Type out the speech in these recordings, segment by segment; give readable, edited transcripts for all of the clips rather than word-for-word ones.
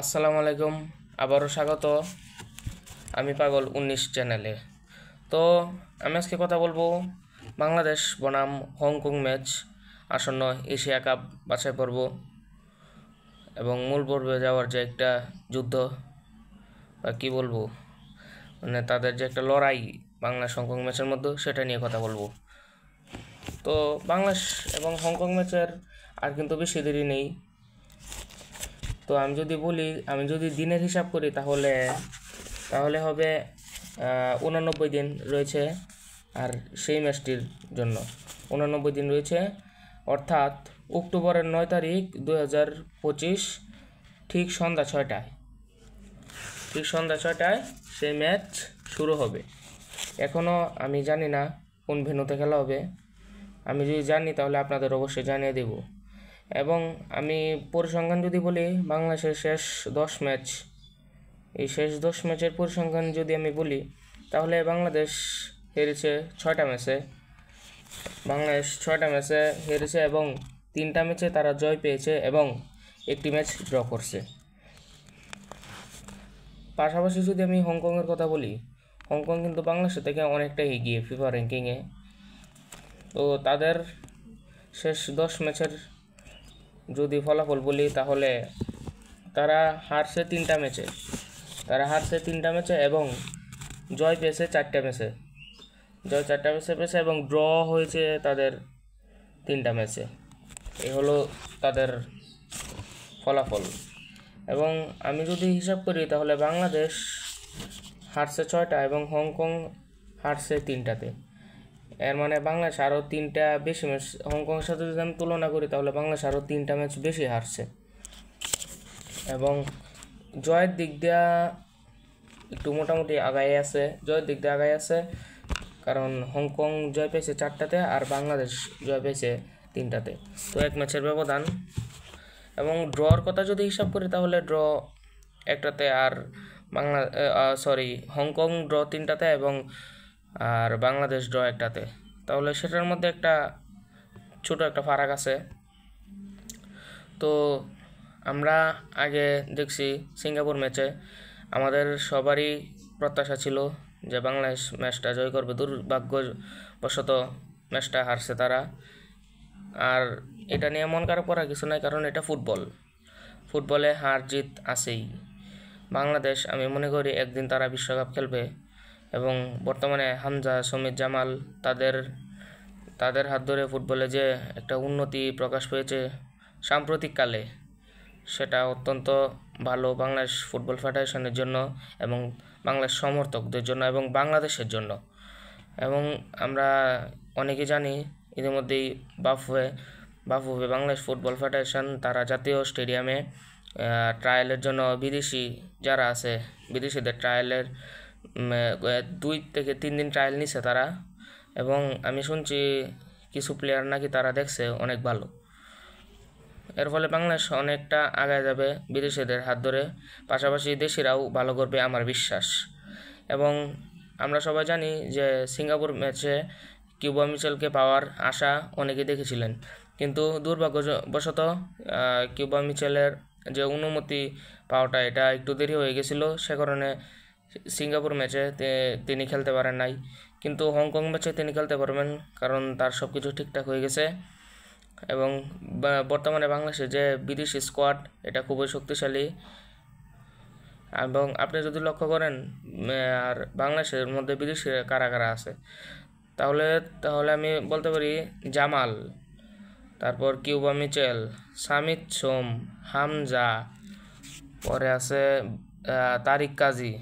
আসসালামু আলাইকুম, আবারও স্বাগত। আমি পাগল 19 চ্যানেলে। তো আমি আজকে কথা বলবো বাংলাদেশ বনাম হংকং ম্যাচ, আসন্ন এশিয়া কাপ বাছাই পর্ব এবং মূল পর্বে যাওয়ার যে একটা যুদ্ধ বা কী বলবো, মানে তাদের যে একটা লড়াই বাংলাদেশ হংকং ম্যাচের মধ্যে, সেটা নিয়ে কথা বলবো। তো বাংলাদেশ এবং হংকং ম্যাচের আর কিন্তু বেশি দেরি নেই। তো আমি যদি দিনের হিসাব করি তাহলে হবে 89 দিন রয়েছে। আর সেই ম্যাচটির জন্য 89 দিন রয়েছে, অর্থাৎ অক্টোবরের 9 তারিখ 2025 ঠিক সন্ধ্যা 6টায় সেই ম্যাচ শুরু হবে। এখনও আমি জানি না কোন ভেন্যুতে খেলা হবে। আমি যদি জানি তাহলে আপনাদের অবশ্যই জানিয়ে দেব। এবং আমি পরিসংখ্যান যদি বলি, বাংলাদেশের শেষ 10 ম্যাচ, এই শেষ 10 ম্যাচের পরিসংখ্যান যদি আমি বলি, তাহলে বাংলাদেশ হেরেছে 6টা ম্যাচে। বাংলাদেশ 6টা ম্যাচে হেরেছে এবং 3টা ম্যাচে তারা জয় পেয়েছে এবং একটি ম্যাচ ড্র করছে। পাশাপাশি যদি আমি হংকংয়ের কথা বলি, হংকং কিন্তু বাংলাদেশের থেকে অনেকটাই এগিয়ে ফিফা র্যাঙ্কিংয়ে। তো তাদের শেষ 10 ম্যাচের যদি ফলাফল বলি, তাহলে তারা হারছে 3টা ম্যাচে এবং জয় পেয়েছে 4টা ম্যাচে। পেয়েছে এবং ড্র হয়েছে তাদের 3টা ম্যাচে। এই হলো তাদের ফলাফল। এবং আমি যদি হিসাব করি, তাহলে বাংলাদেশ হারছে 6টা এবং হংকং হারছে 3টাতে। এর মানে বাংলাদেশ আরও 3টা বেশি ম্যাচ, হংকংয়ের সাথে যদি আমি তুলনা করি, তাহলে বাংলাদেশ আরও 3টা ম্যাচ বেশি হারছে। এবং জয়ের দিক দিয়ে একটু মোটামুটি আগায় আছে, কারণ হংকং জয় পেয়েছে 4টাতে আর বাংলাদেশ জয় পেয়েছে 3টাতে। তো 1 ম্যাচের ব্যবধান। এবং ড্রর কথা যদি হিসাব করি, তাহলে ড্র 1টাতে আর হংকং ড্র 3টাতে এবং আর বাংলাদেশ ড্র 1টাতে। তাহলে সেটার মধ্যে একটা ছোট একটা ফারাক আছে। তো আমরা আগে দেখছি সিঙ্গাপুর ম্যাচে আমাদের সবারই প্রত্যাশা ছিল যে বাংলাদেশ ম্যাচটা জয় করবে। দুর্ভাগ্যবশত ম্যাচটা হারছে তারা। আর এটা নিয়ে মন খারাপ করার কিছু নাই, কারণ এটা ফুটবলে হার জিত আছেই। বাংলাদেশ, আমি মনে করি একদিন তারা বিশ্বকাপ খেলবে। এবং বর্তমানে হামজা, সমিত, জামাল তাদের হাত ধরে ফুটবলে যে একটা উন্নতি প্রকাশ পেয়েছে সাম্প্রতিককালে, সেটা অত্যন্ত ভালো বাংলাদেশ ফুটবল ফেডারেশনের জন্য এবং বাংলাদেশ সমর্থকদের জন্য এবং বাংলাদেশের জন্য। এবং আমরা অনেকে জানি, ইতিমধ্যেই বাফুফে বাংলাদেশ ফুটবল ফেডারেশন তারা জাতীয় স্টেডিয়ামে ট্রায়ালের জন্য বিদেশিদের ট্রায়ালের 2 থেকে 3 দিন ট্রায়াল নিছে তারা। এবং আমি শুনছি কিছু প্লেয়ার নাকি তারা দেখছে অনেক ভালো। এর ফলে বাংলাদেশ অনেকটা আগায় যাবে বিদেশিদের হাত ধরে, পাশাপাশি দেশিরাও ভালো করবে আমার বিশ্বাস। এবং আমরা সবাই জানি যে সিঙ্গাপুর ম্যাচে কিউবা মিচেলকে পাওয়ার আশা অনেকে দেখেছিলেন, কিন্তু দুর্ভাগ্যবশত কিউবা মিচেলের যে অনুমতি পাওয়াটা এটা একটু দেরি হয়ে গেছিলো। সে কারণে সিঙ্গাপুর ম্যাচে তিনি খেলতে পারেন নাই, কিন্তু হংকং ম্যাচে তিনি খেলতে পারবেন, কারণ তার সব কিছু ঠিকঠাক হয়ে গেছে। এবং বর্তমানে বাংলাদেশের যে বিদেশি স্কোয়াড, এটা খুবই শক্তিশালী। এবং আপনি যদি লক্ষ্য করেন আর বাংলাদেশের মধ্যে বিদেশি কারা কারা আছে, তাহলে আমি বলতে পারি জামাল, তারপর কিউবা মিচেল, সামিত সোম, হামজা, পরে আছে তারিক কাজী,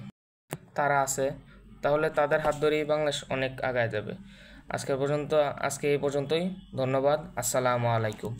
তারা আছে। তাহলে তাদের হাত ধরেই বাংলাদেশ অনেক আগায় যাবে। আজকে এই পর্যন্তই। ধন্যবাদ। আসসালামু আলাইকুম।